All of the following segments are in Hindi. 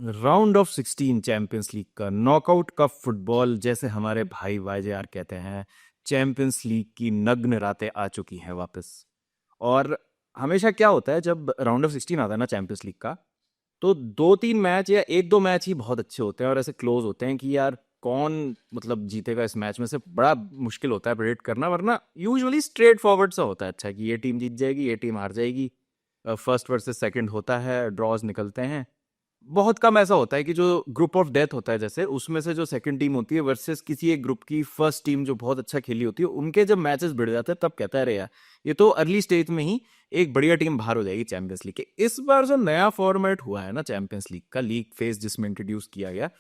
राउंड ऑफ 16 चैंपियंस लीग का नॉकआउट का फुटबॉल, जैसे हमारे भाई वाईजेआर कहते हैं, चैंपियंस लीग की नग्न रातें आ चुकी हैं वापस। और हमेशा क्या होता है जब राउंड ऑफ 16 आता है ना चैंपियंस लीग का, तो दो तीन मैच या एक दो मैच ही बहुत अच्छे होते हैं और ऐसे क्लोज होते हैं कि यार कौन मतलब जीतेगा इस मैच में से, बड़ा मुश्किल होता है प्रेडिक्ट करना। वरना यूजुअली स्ट्रेट फॉरवर्ड सा होता है, अच्छा कि ये टीम जीत जाएगी ये टीम हार जाएगी, फर्स्ट वर्सेस सेकंड होता है, ड्रॉज निकलते हैं। बहुत कम ऐसा होता है कि जो ग्रुप ऑफ डेथ होता है जैसे उसमें से जो सेकंड टीम होती है वर्सेस किसी एक ग्रुप की फर्स्ट टीम जो बहुत अच्छा खेली होती है, उनके जब मैचेस भिड़ जाते हैं तब कहता है अरे यार ये तो अर्ली स्टेज में ही एक बढ़िया टीम बाहर हो जाएगी चैंपियंस लीग के। इस बार जो नया फॉर्मेट हुआ है ना चैंपियंस लीग का, लीग फेज जिसमें इंट्रोड्यूस किया गया,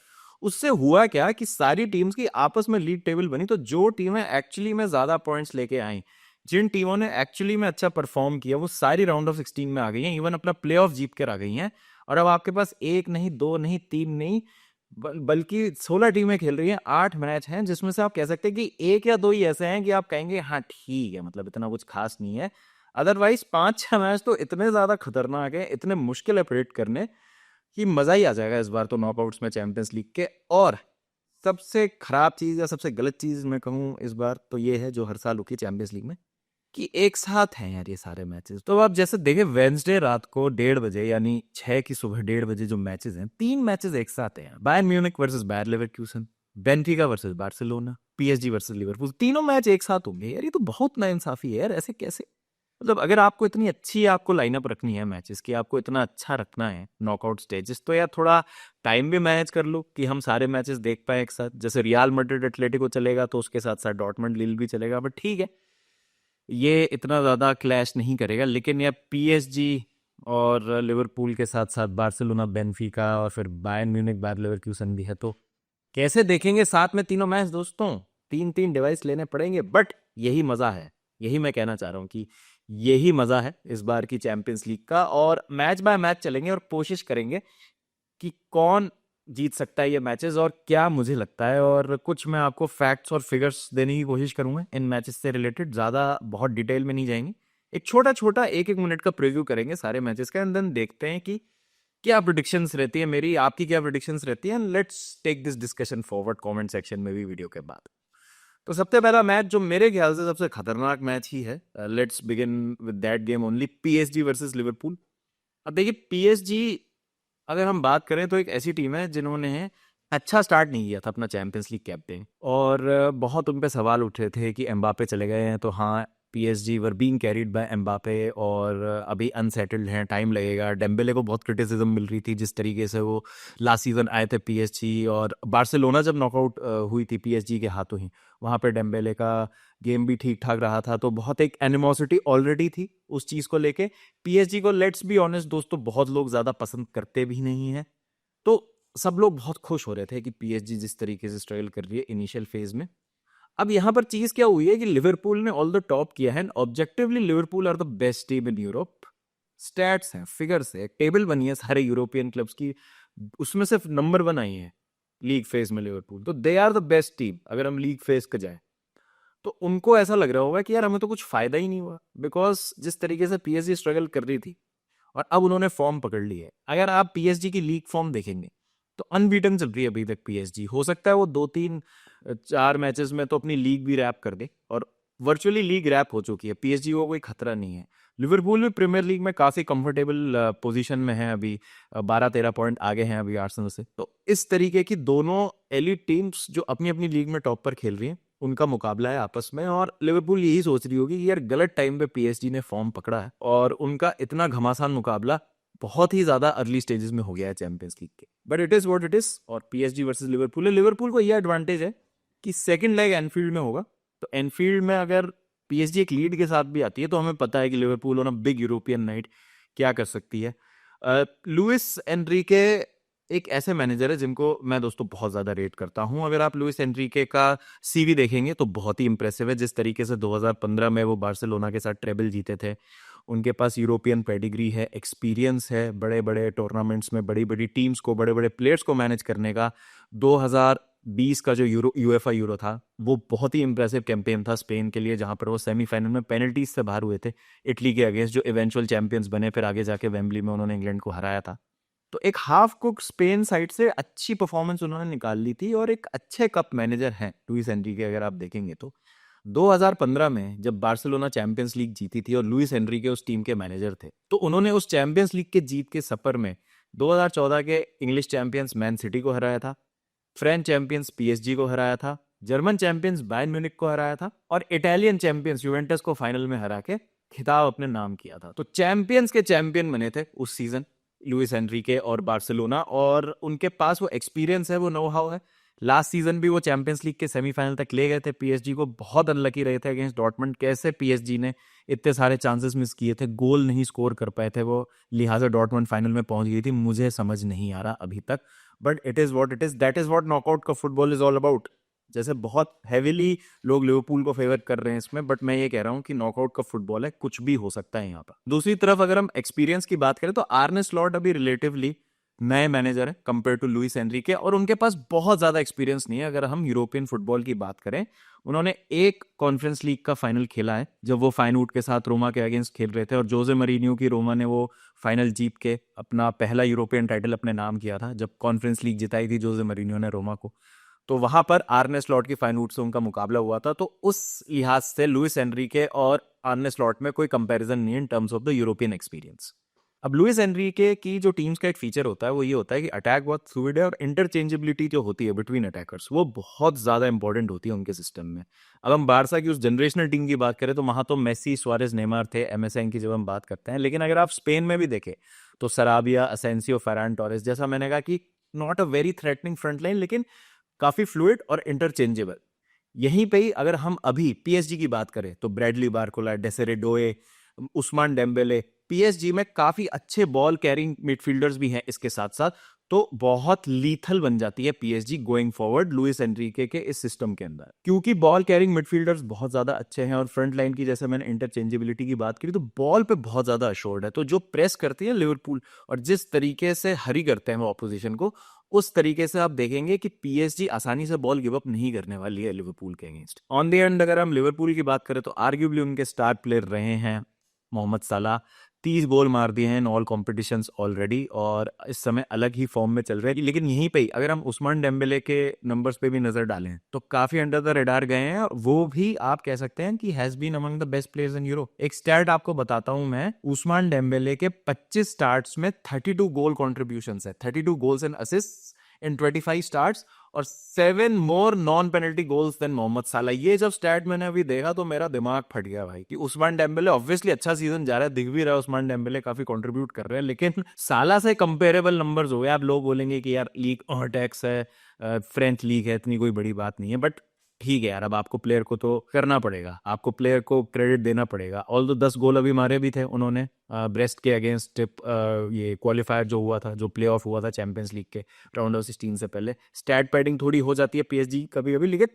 उससे हुआ क्या कि सारी टीम्स की आपस में लीग टेबल बनी, तो जो टीमें एक्चुअली में ज्यादा पॉइंट्स लेके आई, जिन टीमों ने एक्चुअली में अच्छा परफॉर्म किया, वो सारी राउंड ऑफ 16 में आ गई हैं, इवन अपना प्ले ऑफ जीत कर आ गई हैं। और अब आपके पास एक नहीं दो नहीं तीन नहीं बल्कि 16 टीमें खेल रही हैं, 8 मैच हैं, जिसमें से आप कह सकते हैं कि एक या दो ही ऐसे हैं कि आप कहेंगे हाँ ठीक है, मतलब इतना कुछ खास नहीं है। अदरवाइज 5-6 मैच तो इतने ज्यादा खतरनाक है, इतने मुश्किल है प्रेडिक्ट करने कि मजा ही आ जाएगा इस बार तो नॉकआउट्स में चैंपियंस लीग के। और सबसे खराब चीज या सबसे गलत चीज मैं कहूँ इस बार तो ये है जो हर साल होती है चैंपियंस लीग में, कि एक साथ हैं यार ये सारे मैचेस। तो आप जैसे देखें वेंसडे रात को 1:30 बजे, यानी 6 की सुबह 1:30 बजे जो मैचेस हैं, 3 मैचेस एक साथ हैं। Bayern Munich versus Bayer Leverkusen, Benfica versus Barcelona, PSG versus Liverpool, तीनों मैच एक साथ होंगे यार। ये तो बहुत नाइंसाफी है यार, ऐसे कैसे? मतलब अगर आपको इतनी अच्छी आपको लाइनअप रखनी है मैचेस की, आपको इतना अच्छा रखना है नॉकआउट स्टेजेस, तो यार थोड़ा टाइम भी मैनेज कर लो कि हम सारे मैचेस देख पाए एक साथ। जैसे रियल मैड्रिड एटलेटिको चलेगा तो उसके साथ साथ डॉर्टमंड लील भी चलेगा, बट ठीक है ये इतना ज़्यादा क्लैश नहीं करेगा। लेकिन यह पीएसजी और लिवरपूल के साथ साथ बार्सिलोना, बेनफिका और फिर बायर्न म्यूनिख, बायर लेवरक्यूसन भी है, तो कैसे देखेंगे साथ में तीनों मैच दोस्तों? तीन तीन डिवाइस लेने पड़ेंगे, बट यही मज़ा है। यही मैं कहना चाह रहा हूँ कि यही मज़ा है इस बार की चैंपियंस लीग का। और मैच बाय मैच चलेंगे और कोशिश करेंगे कि कौन जीत सकता है ये मैचेस और क्या मुझे लगता है। और कुछ मैं आपको फैक्ट्स और फिगर्स देने की कोशिश करूंगा इन मैचेस से रिलेटेड, ज़्यादा बहुत डिटेल में नहीं जाएंगे। एक छोटा छोटा 1-1 मिनट का प्रीव्यू करेंगे सारे मैचेस का, एंड देन देखते हैं कि क्या प्रिडिक्शंस रहती है मेरी, आपकी क्या प्रिडिक्शंस रहती है, and let's take this discussion forward comment section में भी वीडियो के बाद। तो सबसे पहला मैच जो मेरे ख्याल से सबसे खतरनाक मैच ही है, let's begin with that game only, PSG versus Liverpool. अब देखिए पीएसजी अगर हम बात करें तो एक ऐसी टीम है जिन्होंने अच्छा स्टार्ट नहीं किया था अपना चैंपियंस लीग कैंपेन, और बहुत उन पे सवाल उठ रहे थे कि एम्बापे चले गए हैं, तो हाँ PSG were being carried by Mbappe, और अभी अनसेटल्ड हैं, टाइम लगेगा। डेम्बेले को बहुत क्रिटिसिज्म मिल रही थी जिस तरीके से वो लास्ट सीजन आए थे पीएसजी, और बार्सिलोना जब नॉकआउट हुई थी पीएसजी के हाथों ही, वहाँ पे डेम्बेले का गेम भी ठीक ठाक रहा था, तो बहुत एक एनिमोसिटी ऑलरेडी थी उस चीज़ को लेके। पीएसजी को लेट्स बी ऑनेस्ट दोस्तों बहुत लोग ज़्यादा पसंद करते भी नहीं हैं, तो सब लोग बहुत खुश हो रहे थे कि पीएसजी जिस तरीके से स्ट्रगल कर रही है इनिशियल फेज में। अब यहाँ पर चीज क्या हुई है कि लिवरपूल ने ऑल द टॉप किया है, objectively Liverpool are the best team in Europe. Stats हैं, फिगर्स है, टेबल बनी है सारे यूरोपियन क्लब्स की, उसमें सिर्फ नंबर 1 आई है लीग फेज में लिवरपूल, तो they are the best team अगर हम लीग फेज का जाए। तो उनको ऐसा लग रहा होगा कि यार हमें तो कुछ फायदा ही नहीं हुआ, बिकॉज जिस तरीके से पीएसजी स्ट्रगल कर रही थी और अब उन्होंने फॉर्म पकड़ ली है। अगर आप पीएसजी की लीग फॉर्म देखेंगे तो अनबीटन चल रही है अभी तक पीएसजी। हो सकता है वो 2-3-4 मैचेस में तो अपनी लीग भी रैप कर दे, और वर्चुअली लीग रैप हो चुकी है, पीएसजी को कोई खतरा नहीं है। लिवरपूल भी प्रीमियर लीग में काफी कंफर्टेबल पोजीशन में है अभी, 12-13 पॉइंट आगे हैं अभी आर्सेनल से। तो इस तरीके की दोनों एलिट टीम्स जो अपनी अपनी लीग में टॉप पर खेल रही हैं, उनका मुकाबला है आपस में, और लिवरपूल यही सोच रही होगी कि यार गलत टाइम पे पीएसजी ने फॉर्म पकड़ा है, और उनका इतना घमासान मुकाबला बहुत ही ज्यादा अर्ली स्टेजेस में हो गया है चैंपियंस लीग के। But it is what it is, और पीएसजी वर्सेस लिवरपूल है। लिवरपूल को यह एडवांटेज है कि सेकंड लेग एनफील्ड में होगा, तो एनफील्ड में अगर पीएसजी एक लीड के साथ भी आती है तो हमें पता है कि Liverpool on a big European night क्या कर सकती है। लुइस एनरिके एक ऐसे मैनेजर है जिनको मैं दोस्तों बहुत ज़्यादा रेट करता हूं। अगर आप लुइस एनरिके का सीवी देखेंगे तो बहुत ही इंप्रेसिव है, जिस तरीके से 2015 में वो बार्सिलोना के साथ ट्रेबल जीते थे। उनके पास यूरोपियन पेडिग्री है, एक्सपीरियंस है बड़े बड़े टूर्नामेंट्स में, बड़ी बड़ी टीम्स को, बड़े बड़े प्लेयर्स को मैनेज करने का। 2020 का जो यूएफा यूरो था वो बहुत ही इंप्रेसिव कैंपेन था स्पेन के लिए, जहां पर वो सेमीफाइनल में पेनल्टीज से बाहर हुए थे इटली के अगेंस्ट, जो इवेंचुअल चैंपियंस बने, फिर आगे जाके वेम्बली में उन्होंने इंग्लैंड को हराया था। तो एक हाफ कुक स्पेन साइड से अच्छी परफॉर्मेंस उन्होंने निकाल ली थी और एक अच्छे कप मैनेजर हैं लुइस एनरिके, अगर आप देखेंगे तो 2015 में जब बार्सिलोना चैंपियंस लीग जीती थी और लुइस एनरिके उस टीम के मैनेजर थे, तो उन्होंने उस चैंपियंस लीग के जीत के सफर में 2014 के इंग्लिश चैंपियंस मैन सिटी को हराया था, फ्रेंच चैंपियंस पीएसजी को हराया था, जर्मन चैंपियंस बायर्न म्यूनिख को हराया था और इटालियन चैंपियंस यूवेंटस को फाइनल में हरा के खिताब अपने नाम किया था। तो चैंपियंस के चैंपियन बने थे उस सीजन लुइस एनरिके और बार्सिलोना, और उनके पास वो एक्सपीरियंस है, वो नो हाउ है। लास्ट सीजन भी वो चैंपियंस लीग के सेमीफाइनल तक ले गए थे, पीएसजी को बहुत अनलकी रहे थे अगेंस्ट डॉर्टमंड। कैसे पीएसजी ने इतने सारे चांसेस मिस किए थे, गोल नहीं स्कोर कर पाए थे वो, लिहाजा डॉर्टमंड फाइनल में पहुंच गई थी, मुझे समझ नहीं आ रहा अभी तक। But it is what it is, that is what knockout का फुटबॉल इज ऑल अबाउट। जैसे बहुत हैवीली लोग लिवरपूल को फेवर कर रहे हैं इसमें, बट मैं ये कह रहा हूँ कि नॉकआउट का फुटबॉल है, कुछ भी हो सकता है यहाँ पर। दूसरी तरफ अगर हम एक्सपीरियंस की बात करें तो आर्ने स्लॉट अभी रिलेटिवली नए मैनेजर है कंपेयर टू लुइस एनरिके, और उनके पास बहुत ज्यादा एक्सपीरियंस नहीं है अगर हम यूरोपियन फुटबॉल की बात करें। उन्होंने एक कॉन्फ्रेंस लीग का फाइनल खेला है जब वो फाइनवुड के साथ रोमा के अगेंस्ट खेल रहे थे, और जोजे मरीनियो की रोमा ने वो फाइनल जीत के अपना पहला यूरोपियन टाइटल अपने नाम किया था, जब कॉन्फ्रेंस लीग जिताई थी जोजे मरीनियो ने रोमा को। तो वहां पर आर्ने स्लॉट की फाइनवुड से उनका मुकाबला हुआ था। तो उस लिहाज से लुइस एनरिके और आर्ने स्लॉट में कोई कंपैरिजन नहीं है in terms of the European experience. अब लुइस एनरिके की जो टीम्स का एक फीचर होता है वो ये होता है कि अटैक बहुत फ्लूइड है, और इंटरचेंजेबिलिटी जो होती है बिटवीन अटैकर्स वो बहुत ज्यादा इंपॉर्टेंट होती है उनके सिस्टम में। अब हम बारसा की उस जनरेशनल टीम की बात करें तो वहां तो मेसी, सुआरेज, नेमार थे एमएसएन की जब हम बात करते हैं, लेकिन अगर आप स्पेन में भी देखें तो सराबिया, असेंसियो, फेरान टोरेस, जैसा मैंने कहा कि not a very threatening front line, लेकिन काफी फ्लूइड और इंटरचेंजेबल। यहीं पे ही अगर हम अभी पीएसजी की बात करें तो Bradley Barcola, Desire Doue, Ousmane Dembele, PSG में काफी अच्छे बॉल कैरिंग मिडफील्डर्स भी हैं इसके साथ साथ। तो बहुत लीथल बन जाती है PSG going forward Luis Enrique के इस सिस्टम के अंदर, क्योंकि बॉल कैरिंग मिडफील्डर्स बहुत ज्यादा अच्छे हैं, और फ्रंट लाइन की जैसे मैंने इंटरचेंजेबिलिटी की बात करी तो बॉल पे बहुत ज्यादा अश्योर्ड है। तो जो प्रेस करती है लिवरपूल और जिस तरीके से हरी करते हैं वो ऑपोजिशन को, उस तरीके से आप देखेंगे कि पीएसजी आसानी से बॉल गिव अप नहीं करने वाली है लिवरपूल के अगेंस्ट। ऑन द एंड अगर हम लिवरपूल की बात करें तो आर्ग्यूबली उनके स्टार प्लेयर रहे हैं मोहम्मद साला। 30 गोल मार दिए हैं इन ऑल कॉम्पिटिशन्स ऑलरेडी, और इस समय अलग ही फॉर्म में चल रहे हैं। लेकिन यहीं पे ही अगर हम उस्मान डेम्बेले के नंबर्स पे भी नजर डालें तो काफी अंडर द रेडार गए हैं, और वो भी आप कह सकते हैं कि has been among the best players in Europe. एक स्टैट आपको बताता हूं मैं, उस्मान डेम्बेले के 25 स्टार्ट्स में 32 गोल कॉन्ट्रीब्यूशंस है, 32 goals and assists in 25 starts, और 7 more non penalty goals than Mohamed Salah. ये जब स्टैट मैंने अभी देखा तो मेरा दिमाग फट गया भाई, कि उस्मान डेम्बेले ऑब्वियसली अच्छा सीजन जा रहा है, दिख भी रहा है उस्मान डेम्बेले काफी कंट्रीब्यूट कर रहे हैं, लेकिन साला से कंपेरेबल नंबर्स हो गए। आप लोग बोलेंगे कि यार लीग टैक्स है, फ्रेंच लीग है, इतनी कोई बड़ी बात नहीं है, बट ठीक है यार, अब आपको प्लेयर को तो करना पड़ेगा, आपको प्लेयर को क्रेडिट देना पड़ेगा। ऑल दो 10 गोल अभी मारे भी थे उन्होंने ब्रेस्ट के अगेंस्ट, ये क्वालिफायर जो हुआ था, जो प्ले ऑफ हुआ था चैंपियंस लीग के राउंड ऑफ 16 से पहले। स्टैट पैडिंग थोड़ी हो जाती है पीएसजी कभी कभी, लेकिन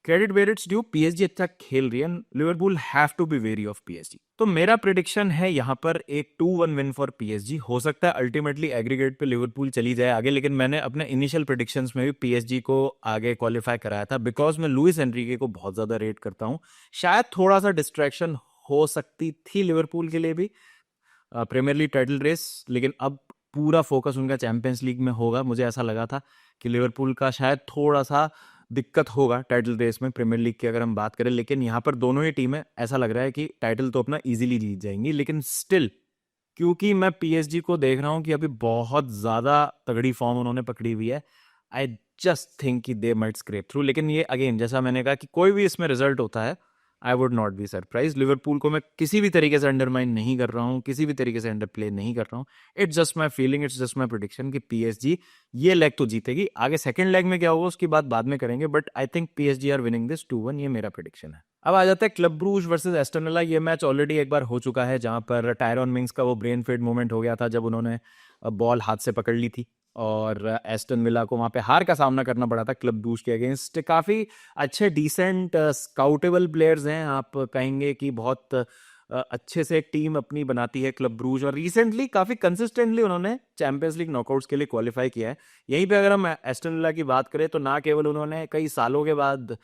credit where it's due, PSG अच्छा खेल रही है, Liverpool have to be very of PSG. तो मेरा प्रिडिक्शन है यहाँ पर एक 2-1 विन फॉर पीएसजी। हो सकता है अल्टीमेटली एग्रीगेट पे लिवरपूल चली जाए आगे, लेकिन मैंने अपने इनिशियल प्रिडिक्शंस में भी पीएसजी को आगे क्वालिफाई कराया था, बिकॉज मैं लुइस एनरिके को बहुत ज्यादा रेट करता हूँ। शायद थोड़ा सा डिस्ट्रैक्शन हो सकती थी लिवरपूल के लिए भी प्रीमियर लीग टाइटल रेस, लेकिन अब पूरा फोकस उनका चैंपियंस लीग में होगा। मुझे ऐसा लगा था कि लिवरपूल का शायद थोड़ा सा दिक्कत होगा टाइटल रेस में प्रीमियर लीग की अगर हम बात करें, लेकिन यहाँ पर दोनों ही टीमें ऐसा लग रहा है कि टाइटल तो अपना इजीली जीत जाएंगी। लेकिन स्टिल, क्योंकि मैं पीएसजी को देख रहा हूँ कि अभी बहुत ज्यादा तगड़ी फॉर्म उन्होंने पकड़ी हुई है, आई जस्ट थिंक कि दे माइट स्क्रैप थ्रू। लेकिन ये अगेन जैसा मैंने कहा कि कोई भी इसमें रिजल्ट होता है, I would not be surprise. Liverpool को मैं किसी भी तरीके से अंडरमाइन नहीं कर रहा हूँ, किसी भी तरीके से अंडर प्ले नहीं कर रहा हूँ। It's just my feeling, it's just my prediction कि पीएसजी ये लेग तो जीतेगी। आगे सेकंड लेग में क्या होगा उसकी बात बाद में करेंगे, but I think PSG are winning this 2-1, ये मेरा प्रिडिक्शन है। अब आ जाता है Club Brugge versus Aston Villa. ये मैच ऑलरेडी एक बार हो चुका है, जहां पर टायरॉन मिंग्स का वो ब्रेन फेड मोमेंट हो गया था जब उन्होंने बॉल हाथ से पकड़ ली थी, और एस्टन विला को वहां पे हार का सामना करना पड़ा था क्लब ब्रूज के अगेंस्ट। काफी अच्छे डिसेंट स्काउटेबल प्लेयर्स हैं, आप कहेंगे कि बहुत अच्छे से एक टीम अपनी बनाती है क्लब ब्रूज, और रिसेंटली काफी कंसिस्टेंटली उन्होंने चैंपियंस लीग नॉकआउट्स के लिए क्वालिफाई किया है। यहीं पे अगर हम एस्टन विला की बात करें तो ना केवल उन्होंने कई सालों के बाद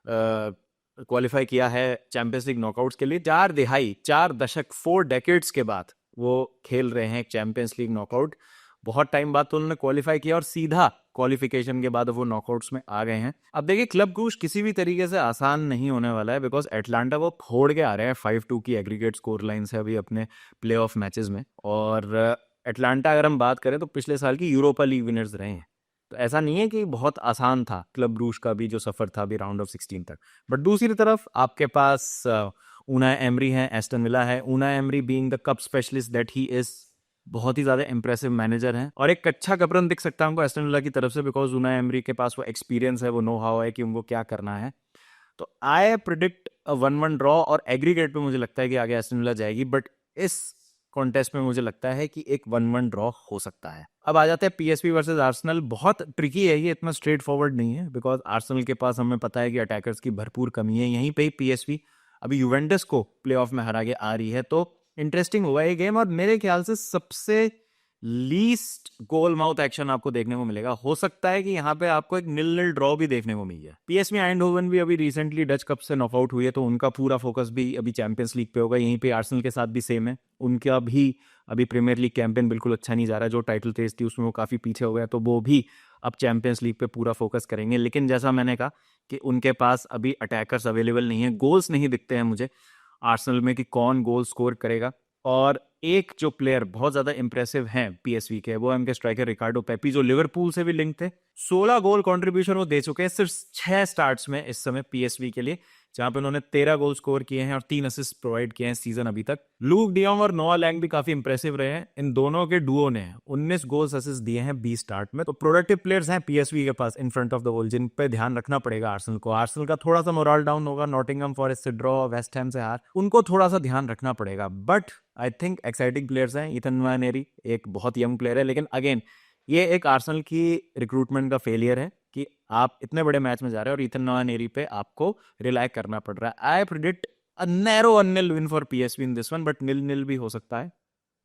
क्वालिफाई किया है चैंपियंस लीग नॉकआउट्स के लिए, 4 दशक 4 डेकेड्स के बाद वो खेल रहे हैं चैंपियंस लीग नॉकआउट। बहुत टाइम बाद तो उन्होंने क्वालिफाई किया और सीधा क्वालिफिकेशन के बाद वो नॉकआउट्स में आ गए हैं। अब देखिए क्लब ब्रूज किसी भी तरीके से आसान नहीं होने वाला है, बिकॉज एटलांटा वो फोड़ के आ रहे हैं 5-2 की एग्रीगेट स्कोर लाइन से अभी अपने प्ले ऑफ मैचेस में। और एटलांटा अगर हम बात करें तो पिछले साल की यूरोपा लीग विनर्स रहे हैं, तो ऐसा नहीं है कि बहुत आसान था क्लब ब्रूज का भी जो सफर था अभी राउंड ऑफ 16 तक। बट दूसरी तरफ आपके पास उनाई एमरी है, एस्टन विला है। Unai emery being the cup specialist that he is, बहुत ही ज्यादा इंप्रेसिव मैनेजर हैं और एक अच्छा कपरन दिख सकता है हमको एस्टन विला की तरफ से, बिकॉज उनाई एमरी के पास वो एक्सपीरियंस है, वो नो हाउ है कि उनको क्या करना है। तो आई प्रिडिक्ट 1-1 ड्रॉ और एग्रीगेट पे मुझे लगता है कि आगे एस्टन विला जाएगी, बट इस कॉन्टेस्ट में मुझे लगता है कि एक 1-1 ड्रॉ हो सकता है। अब आ जाते हैं पीएसवी वर्सेस आर्सेनल। बहुत ट्रिकी है ये, इतना स्ट्रेट फॉरवर्ड नहीं है, बिकॉज आर्सेनल के पास हमें पता है कि अटैकर्स की भरपूर कमी है। यहीं पे ही पीएसवी अभी यूवेंटस को प्लेऑफ में हरा के आ रही है, तो इंटरेस्टिंग हुआ ये गेम। और मेरे ख्याल से सबसे लीस्ट गोल माउथ एक्शन आपको देखने को मिलेगा। हो सकता है कि यहाँ पे आपको एक 0-0 ड्रॉ भी देखने को मिल जाए। पीएसवी आइंडहोवन भी अभी रिसेंटली डच कप से नॉकआउट हुई है, तो उनका पूरा फोकस भी अभी चैंपियंस लीग पे होगा। यहीं पे आर्सेनल के साथ भी सेम है, उनका भी अभी प्रीमियर लीग कैंपेन बिल्कुल अच्छा नहीं जा रहा है। जो टाइटल रेस थी उसमें वो काफी पीछे हो गया, तो वो भी अब चैंपियंस लीग पे पूरा फोकस करेंगे। लेकिन जैसा मैंने कहा कि उनके पास अभी अटैकर्स अवेलेबल नहीं है, गोल्स नहीं दिखते हैं मुझे आर्सेनल में कि कौन गोल स्कोर करेगा। और एक जो प्लेयर बहुत ज्यादा इंप्रेसिव हैं पीएसवी के, वो है उनके स्ट्राइकर रिकार्डो पेपी, जो लिवरपूल से भी लिंक थे। 16 गोल कंट्रीब्यूशन वो दे चुके हैं सिर्फ 6 स्टार्ट्स में इस समय पीएसवी के लिए, जहां पे उन्होंने 13 गोल स्कोर किए हैं और 3 असिस्ट प्रोवाइड किए हैं सीजन अभी तक। लूक डियोंग और नोआ लैंग भी काफी इंप्रेसिव रहे हैं। इन दोनों के डुओ ने 19 गोल्स असिस्ट दिए हैं 20 स्टार्ट में। तो प्रोडक्टिव प्लेयर्स हैं पीएसवी के पास in front of the wall, जिन पे ध्यान रखना पड़ेगा आर्सेनल को। आर्सेनल का थोड़ा सा मोरल डाउन होगा, नॉटिंघम फॉरेस्ट से ड्रॉ, वेस्ट हैम से हार, उनको थोड़ा सा ध्यान रखना पड़ेगा। But I think exciting players हैं। ईथन नवानेरी एक बहुत यंग प्लेयर है, लेकिन अगेन ये एक आर्सेनल की रिक्रूटमेंट का फेलियर है कि आप इतने बड़े मैच में जा रहे हैं और ईथन नवानेरी पे आपको रिलाय करना पड़ रहा है। I predict a narrow 1-0 win for PSV in this one, but 0-0 भी हो सकता है।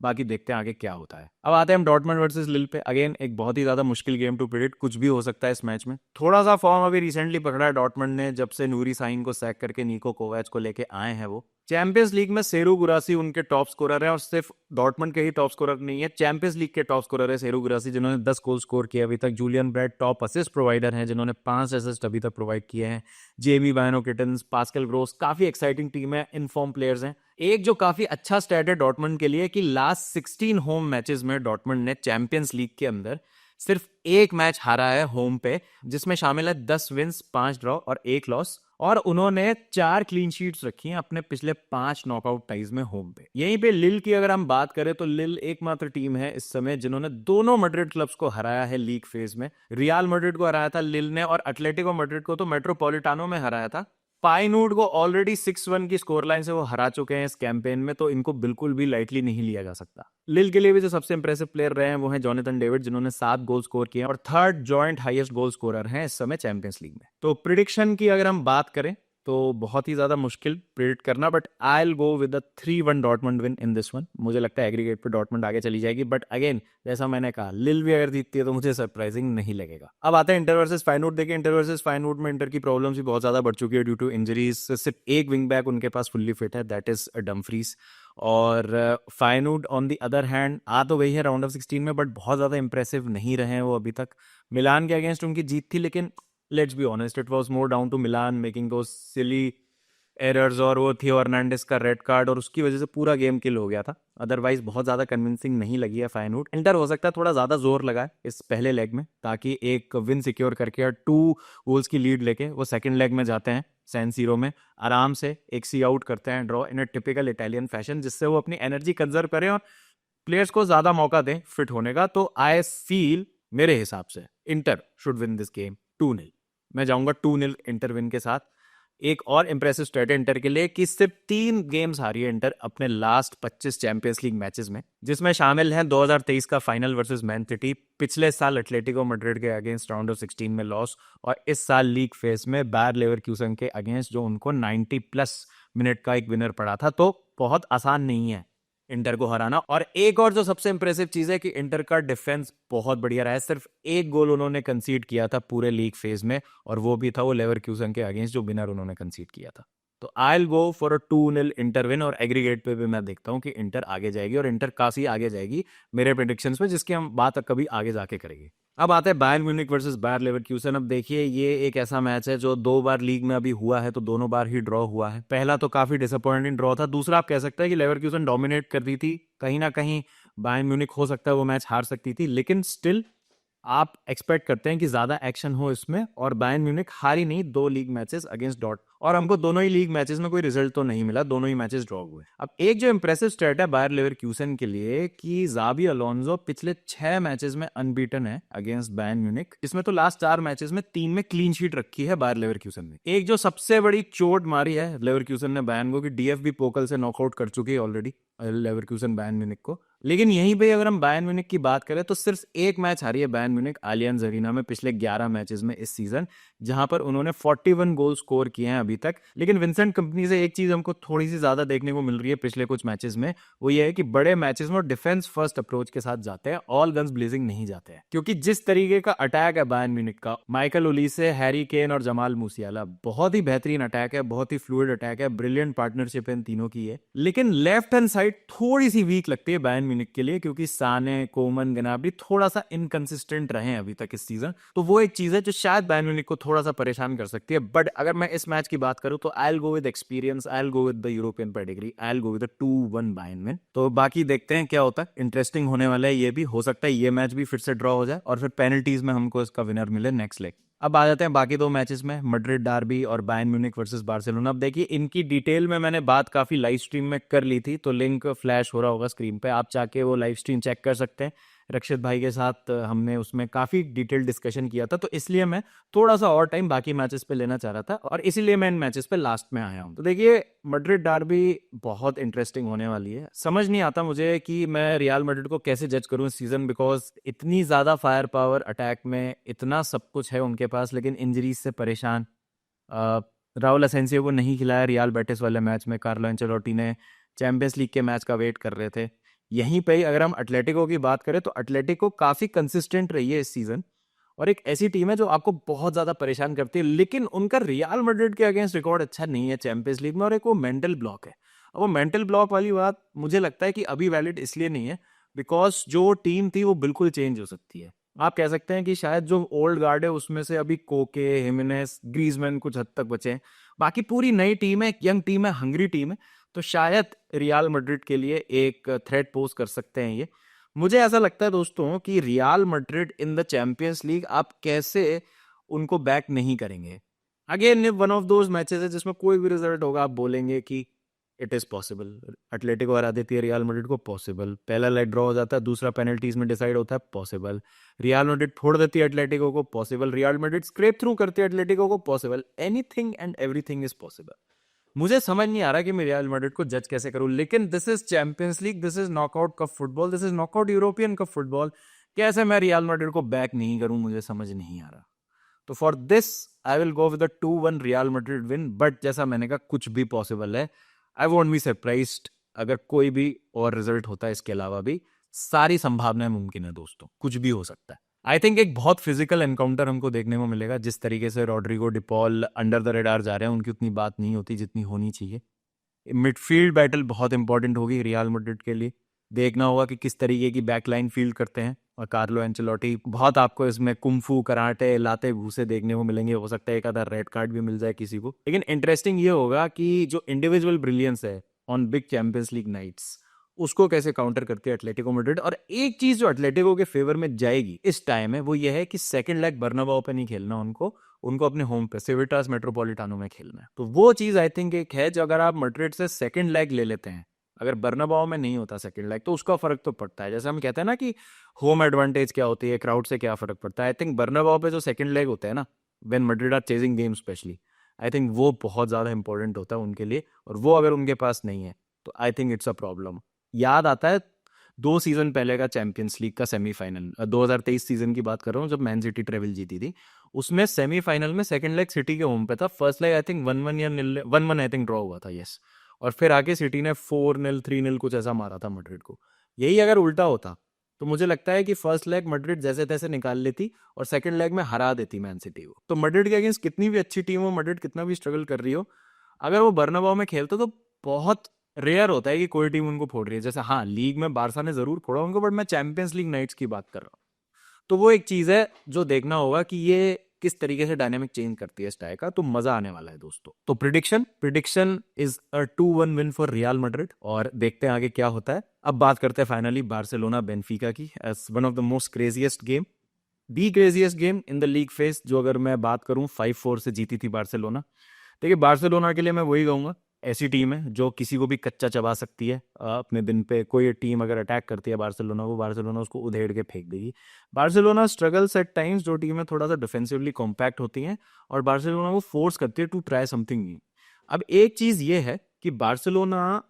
बाकी देखते हैं आगे क्या होता है। अब आते हैं हम डॉर्टमंड वर्सेस लिल पे। अगेन एक बहुत ही ज्यादा मुश्किल गेम टू प्रेडिक्ट, कुछ भी हो सकता है इस मैच में। थोड़ा सा फॉर्म अभी रिसेंटली पकड़ा है डॉर्टमंड ने, जब से नूरी साइन को सैक करके निको कोवैच को लेके आए हैं। वो चैंपियंस लीग में सेरू गुरासी उनके टॉप स्कोरर है, और सिर्फ डॉर्टमंड के ही टॉप स्कोरर नहीं है, चैंपियंस लीग के टॉप स्कोरर है सेरू गुरासी, जिन्होंने 10 गोल स्कोर किए अभी तक। Julian Brandt top assist provider हैं, जिन्होंने 5 असिस्ट अभी तक प्रोवाइड किए हैं। Jamie Bynoe Gittens, Pascal Gross, काफी एक्साइटिंग टीम है, इनफॉर्म प्लेयर्स हैं। एक जो काफी अच्छा स्टैट है डॉर्टमंड के लिए कि लास्ट 16 होम मैचेस में डॉर्टमंड ने चैंपियंस लीग के अंदर सिर्फ एक मैच हारा है होम पे, जिसमें शामिल है 10 विंस, 5 ड्रॉ और 1 लॉस। और उन्होंने 4 क्लीन शीट्स रखी हैं अपने पिछले 5 नॉकआउट टाइज में होम पे। यहीं पे लिल की अगर हम बात करें तो लिल एकमात्र टीम है इस समय जिन्होंने दोनों मैड्रिड क्लब्स को हराया है लीग फेज में। रियल मैड्रिड को हराया था लिल ने, और एटलेटिको मैड्रिड को तो मेट्रोपॉलिटानो में हराया था। पाइनवुड को ऑलरेडी 6-1 की स्कोर लाइन से वो हरा चुके हैं इस कैंपेन में, तो इनको बिल्कुल भी लाइटली नहीं लिया जा सकता। लिल के लिए भी जो सबसे इंप्रेसिव प्लेयर रहे हैं वो हैं जोनाथन डेविड, जिन्होंने 7 गोल स्कोर किए हैं और 3rd joint highest goal scorer हैं इस समय चैंपियंस लीग में। तो प्रिडिक्शन की अगर हम बात करें तो बहुत ही ज्यादा मुश्किल प्रेडिक्ट करना, but I will go with 3-1 Dortmund win in this one. मुझे लगता है एग्रीगेट पे डॉर्टमंड आगे चली जाएगी, बट अगेन जैसा मैंने कहा लिल भी अगर जीतती है तो मुझे सरप्राइजिंग नहीं लगेगा। अब आते हैं इंटर वर्सेस फाइनवुड। देखिए इंटर वर्सेस फाइनवुड में इंटर की प्रॉब्लम्स भी बहुत ज्यादा बढ़ चुकी है ड्यू टू इंजरीज। सिर्फ एक विंग बैक उनके पास फुल्ली फिट है, दैट इज डमफ्रीज। और फाइनवुड ऑन दी अदर हैंड आ तो गई है राउंड ऑफ 16 में, बट बहुत ज्यादा इंप्रेसिव नहीं रहे हैं वो अभी तक। मिलान के अगेंस्ट उनकी जीत थी, लेकिन let's be honest it was more down to Milan making those silly errors, और वो थियो हर्नांडिस का रेड कार्ड, और उसकी वजह से पूरा गेम किल हो गया था। अदरवाइज बहुत ज्यादा कन्विंसिंग नहीं लगी है फाइनवुड। इंटर हो सकता है थोड़ा ज्यादा जोर लगाए इस पहले लेग में, ताकि एक विन सिक्योर करके और 2 गोल्स की लीड लेके वो सेकंड लेग में जाते हैं सैन सीरो में, आराम से एक सी आउट करते हैं draw in a typical Italian fashion, जिससे वो अपनी एनर्जी कंजर्व करें और प्लेयर्स को ज्यादा मौका दें फिट होने का। तो आई फील मेरे हिसाब से inter should win this game 2-0। मैं जाऊंगा 2-0 इंटर विन के साथ। एक और इंप्रेसिव स्टेट है इंटर के लिए कि सिर्फ 3 गेम्स हारी है इंटर अपने लास्ट 25 चैंपियंस लीग मैचेस में, जिसमें शामिल है 2023 का फाइनल वर्सेस मैन सिटी, पिछले साल एटलेटिको मैड्रिड के अगेंस्ट राउंड ऑफ 16 में लॉस, और इस साल लीग फेज में बायर लेवरक्यूसन के अगेंस्ट, जो उनको 90+ मिनट का एक विनर पड़ा था। तो बहुत आसान नहीं है इंटर को हराना। और एक और जो सबसे इंप्रेसिव चीज है कि इंटर का डिफेंस बहुत बढ़िया रहा है। सिर्फ 1 गोल उन्होंने कंसीड किया था पूरे लीग फेज में, और वो भी था वो लेवरक्यूसन के अगेंस्ट, जो विनर उन्होंने कंसीड किया था। तो I will go for a 2-0 inter win, और एग्रीगेट पे भी मैं देखता हूँ कि इंटर आगे जाएगी, और इंटर काफी आगे जाएगी मेरे प्रेडिक्शंस में, जिसकी हम बात कभी आगे जाके करेंगे। अब आते हैं Bayern Munich versus Bayer Leverkusen. अब देखिए, ये एक ऐसा मैच है जो 2 बार लीग में अभी हुआ है, तो दोनों बार ही ड्रॉ हुआ है। पहला तो काफी डिसअपॉइंटिंग ड्रॉ था, दूसरा आप कह सकते हैं कि लेवरक्यूसन डोमिनेट कर दी थी, कहीं ना कहीं बायर्न म्यूनिख हो सकता है वो मैच हार सकती थी, लेकिन स्टिल आप एक्सपेक्ट करते हैं कि ज्यादा एक्शन हो इसमें, और बायर्न म्यूनिख हारी नहीं 2 लीग मैचेस अगेंस्ट डॉट, और हमको दोनों ही लीग मैचेस में कोई रिजल्ट तो नहीं मिला, दोनों ही मैचेस ड्रॉ हुए। अब एक जो इंप्रेसिव स्टेट है बायर लेवरक्यूसन के लिए कि जाबी अलोंसो पिछले 6 मैचेस में अनबीटन है अगेंस्ट बायर्न म्यूनिख, जिसमें तो लास्ट 4 मैचेस में 3 में क्लीन शीट रखी है बायर लेवरक्यूसन ने। एक जो सबसे बड़ी चोट मारी है लेवरक्यूसन ने बायर्न को, कि डीएफबी पोकल से नॉकआउट कर चुकी है ऑलरेडी लेवरक्यूसन बायर्न म्यूनिख को। लेकिन यहीं पे अगर हम बायर्न म्यूनिख की बात करें तो सिर्फ एक मैच हारी है बायर्न म्यूनिख आलियंज अरीना में पिछले 11 मैचेस में इस सीजन, जहां पर उन्होंने 41 गोल स्कोर किए हैं अभी तक। लेकिन विंसेंट कंपनी से एक चीज हमको थोड़ी सी ज्यादा देखने को मिल रही है पिछले कुछ मैचेस में, वो ये है कि बड़े मैचेस में डिफेंस फर्स्ट अप्रोच के साथ जाते हैं, ऑल गन्स ब्लेजिंग नहीं जाते हैं, क्योंकि जिस तरीके का अटैक है बायर्न म्यूनिख का, माइकल ओलीसे, हैरी केन और जमाल मूसियाला, बहुत ही बेहतरीन अटैक है, बहुत ही फ्लूइड अटैक है, ब्रिलियंट पार्टनरशिप इन तीनों की है। लेकिन लेफ्ट हैंड साइड थोड़ी सी वीक लगती है बायर्न म्यूनिख के लिए, क्योंकि साने, कोमन, गनाब्री थोड़ा सा इनकंसिस्टेंट रहे हैं अभी तक इस सीजन, तो वो एक चीज है जो शायद बायर्न म्यूनिख को थोड़ा सा परेशान कर सकती है। बट अगर मैं इस मैच की बात करूं तो I will go with experience, I will go with the European pedigree, I will go with 2-1 Bayern win. तो बाकी देखते हैं क्या होता है, इंटरेस्टिंग होने वाला है, ये भी हो सकता है ये मैच भी फिर से ड्रॉ हो जाए और फिर पेनल्टीज में हमको इसका विनर मिले नेक्स्ट लेग। अब आ जाते हैं बाकी 2 मैचेस में, मैड्रिड डार्बी और बायर्न म्यूनिख वर्सेस बार्सिलोना। अब देखिए, इनकी डिटेल में मैंने बात काफी लाइव स्ट्रीम में कर ली थी, तो लिंक फ्लैश हो रहा होगा स्क्रीन पे, आप चाहे वो लाइव स्ट्रीम चेक कर सकते हैं। रक्षित भाई के साथ हमने उसमें काफी डिटेल डिस्कशन किया था, तो इसलिए मैं थोड़ा सा और टाइम बाकी मैचेस पे लेना चाह रहा था, और इसीलिए मैं इन मैचेस पे लास्ट में आया हूँ। तो देखिए, मैड्रिड डार्बी बहुत इंटरेस्टिंग होने वाली है। समझ नहीं आता मुझे कि मैं रियल मैड्रिड को कैसे जज करूं इस सीजन, बिकॉज इतनी ज्यादा फायर पावर अटैक में, इतना सब कुछ है उनके पास, लेकिन इंजरीज से परेशान। अ, राउल असेंसियो को नहीं खिलाया रियल बेटिस वाले मैच में, कार्लो एंचेलोटी ने चैंपियंस लीग के मैच का वेट कर रहे थे। यहीं पे ही अगर हम एटलेटिको की बात करें तो एटलेटिको काफी कंसिस्टेंट रही है इस सीजन, और एक ऐसी टीम है जो आपको बहुत ज्यादा परेशान करती है, लेकिन उनका रियल मैड्रिड के अगेंस्ट रिकॉर्ड अच्छा नहीं है चैंपियंस लीग में, और एक वो मेंटल ब्लॉक है। अब वो मेंटल ब्लॉक वाली बात मुझे लगता है कि अभी वैलिड इसलिए नहीं है बिकॉज जो टीम थी वो बिल्कुल चेंज हो सकती है। आप कह सकते हैं कि शायद जो ओल्ड गार्ड है उसमें से अभी कोके, हिमेनेस, ग्रीजमैन कुछ हद तक बचे हैं, बाकी पूरी नई टीम है, यंग टीम है, हंग्री टीम है, तो शायद रियल मैड्रिड के लिए एक थ्रेट पोज कर सकते हैं ये। मुझे ऐसा लगता है दोस्तों कि real Madrid in the champions league आप कैसे उनको बैक नहीं करेंगे। Again one of those matches है जिसमें कोई भी रिजल्ट होगा आप बोलेंगे कि इट इज पॉसिबल, एटलेटिको हरा देती है रियल मैड्रिड को, पॉसिबल, पहला लेग ड्रॉ हो जाता है, दूसरा पेनल्टीज में डिसाइड होता है, पॉसिबल, रियल मैड्रिड फोड़ देती है एटलेटिको को, possible, real Madrid scrap through करती है एटलेटिको को, possible, anything and everything is possible. मुझे समझ नहीं आ रहा कि मैं रियल मैड्रिड को जज कैसे करूं, लेकिन this is champions league, this is knockout cup football, this is knockout European cup football, कैसे मैं रियल मैड्रिड को बैक नहीं करूं, मुझे समझ नहीं आ रहा। तो for this I will go with a 2-1 real Madrid win, but जैसा मैंने कहा कुछ भी पॉसिबल है, आई वोंट बी सरप्राइज्ड अगर कोई भी और रिजल्ट होता है, इसके अलावा भी सारी संभावनाएं मुमकिन है दोस्तों, कुछ भी हो सकता है। आई थिंक एक बहुत फिजिकल एनकाउंटर हमको देखने को मिलेगा, जिस तरीके से Rodrigo, De Paul under the radar जा रहे हैं, उनकी उतनी बात नहीं होती जितनी होनी चाहिए। मिडफील्ड बैटल बहुत इंपॉर्टेंट होगी रियल मैड्रिड के लिए, देखना होगा कि किस तरीके की बैकलाइन फील्ड करते हैं, और कार्लो एंचेलोटी बहुत आपको इसमें कुंफू, कराटे, लाते घूसे देखने को मिलेंगे, हो सकता है एक आधा रेड कार्ड भी मिल जाए किसी को। लेकिन इंटरेस्टिंग ये होगा कि जो इंडिविजुअल ब्रिलियंस है on big Champions League nights, उसको कैसे काउंटर करती है एटलेटिको मैड्रिड। और एक चीज जो एटलेटिको के फेवर में जाएगी इस टाइम है, वो ये है कि सेकंड लेग बर्नाबाओ पे नहीं खेलना उनको, उनको अपने होम पे सिविटास मेट्रोपॉलिटानो में खेलना है। तो वो चीज आई थिंक एक है, जो अगर आप मैड्रिड से सेकंड लेग ले लेते हैं, अगर बर्नाबाओ में नहीं होता सेकंड लेग, तो उसका फर्क तो पड़ता है। जैसे हम कहते हैं ना कि होम एडवांटेज क्या होती है, क्राउड से क्या फर्क पड़ता है, आई थिंक बर्नाबाओ पे जो सेकंड लेग होता है ना, when Madrid are chasing game specially, I think वो बहुत ज्यादा इंपॉर्टेंट होता है उनके लिए, और वो अगर उनके पास नहीं है तो I think it's a problem. याद आता है 2 सीजन पहले का चैंपियंस लीग का सेमीफाइनल, 2023 सीजन की बात कर रहा हूँ, जब मैन सिटी ट्रेवल जीती थी, उसमें सेमीफाइनल में सेकंड लेग सिटी के होम पे था, फर्स्ट लेग आई थिंक 1-1 या 1-1 आई थिंक ड्रॉ हुआ था, यस, और फिर आगे सिटी ने 4-0 3-0 कुछ ऐसा मारा था मैड्रिड को। यही अगर उल्टा होता तो मुझे लगता है कि फर्स्ट लेग मैड्रिड जैसे तैसे निकाल लेती और सेकंड लेग में हरा देती मैन सिटी को। तो मैड्रिड के अगेंस्ट कितनी भी अच्छी टीम हो, मैड्रिड कितना भी स्ट्रगल कर रही हो, अगर वो बर्नाबाओ में खेलते तो बहुत रेयर होता है कि कोई टीम उनको फोड़ रही है। जैसे हाँ, लीग में बारसा ने जरूर फोड़ा उनको, बट मैं चैंपियंस लीग नाइट्स की बात कर रहा हूँ। तो वो एक चीज है जो देखना होगा कि ये किस तरीके से डायनामिक चेंज करती है स्टाइल का। तो मजा आने वाला है दोस्तों। तो prediction is a 2-1 win for real Madrid, और देखते हैं आगे क्या होता है। अब बात करते हैं फाइनली बार्सिलोना बेनफिका की, as one of the most craziest game, the craziest game in the league phase. जो अगर मैं बात करूं 5-4 से जीती थी बार्सिलोना। देखिए बार्सिलोना के लिए मैं वही कहूंगा, ऐसी टीम है जो किसी को भी कच्चा चबा सकती है। अपने दिन पे कोई टीम अगर अटैक करती है बार्सिलोना को, बार्सिलोना उसको उधेड़ के फेंक देगी। बार्सिलोना स्ट्रगल्स एट टाइम्स, जो टीमें थोड़ा सा डिफेंसिवली कॉम्पैक्ट होती हैं, और बार्सिलोना को फोर्स करती है टू ट्राई समथिंग न्यू। अब एक चीज ये है कि बार्सिलोना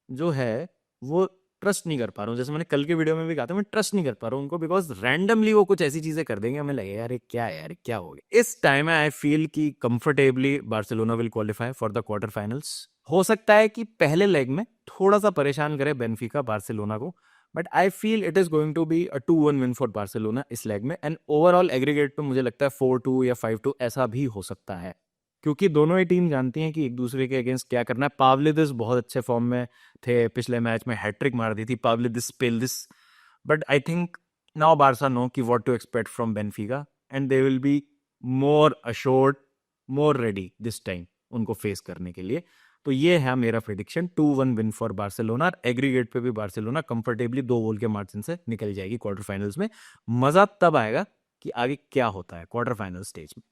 जो है वो ट्रस्ट नहीं कर पा रहा हूँ। जैसे मैंने कल के वीडियो में भी कहा था, मैं ट्रस्ट नहीं कर पा रहा हूँ उनको, बिकॉज रैंडमली वो कुछ ऐसी चीजें कर देंगे, हमें लगेगा यार ये क्या है, यार ये क्या हो गया। इस टाइम में आई फील कि comfortably Barcelona will qualify for the quarter finals. हो सकता है कि पहले लेग में थोड़ा सा परेशान करे बेनफिका बार्सिलोना को, but I feel it is going to be a 2-1 win for Barcelona इस लेग में। एंड ओवरऑल एग्रीगेट पे मुझे लगता है 4-2 या 5-2 ऐसा भी हो सकता है, क्योंकि दोनों ही टीम जानती हैं कि एक दूसरे के अगेंस्ट क्या करना है। पावलिदिस बहुत अच्छे फॉर्म में थे, पिछले मैच में हैट्रिक मार दी थी पावलिदिस पेल्दिस। But I think now Barca know कि what to expect from Benfica, and they will be more assured, more ready this time उनको फेस करने के लिए। तो ये है मेरा prediction, 2-1 win for Barcelona. Aggregate पे भी बार्सिलोना कंफर्टेबली 2 गोल के मार्जिन से निकल जाएगी क्वार्टर फाइनल्स में। मजा तब आएगा कि आगे क्या होता है क्वार्टर फाइनल स्टेज में।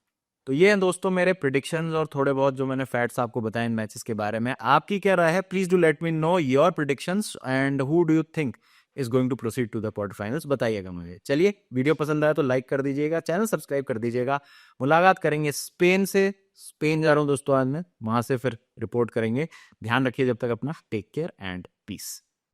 तो ये हैं दोस्तों मेरे प्रिडिक्शंस और थोड़े बहुत जो मैंने फैक्ट्स आपको बताए इन मैचेस के बारे में। आपकी क्या राय है? Please do let me know your predictions, and who do you think is going to proceed to the quarter finals, बताइएगा मुझे। चलिए, वीडियो पसंद आया तो लाइक कर दीजिएगा, चैनल सब्सक्राइब कर दीजिएगा। मुलाकात करेंगे स्पेन से। स्पेन जा रहा हूँ दोस्तों आज मैं, वहां से फिर रिपोर्ट करेंगे। ध्यान रखिए जब तक अपना, टेक केयर एंड पीस।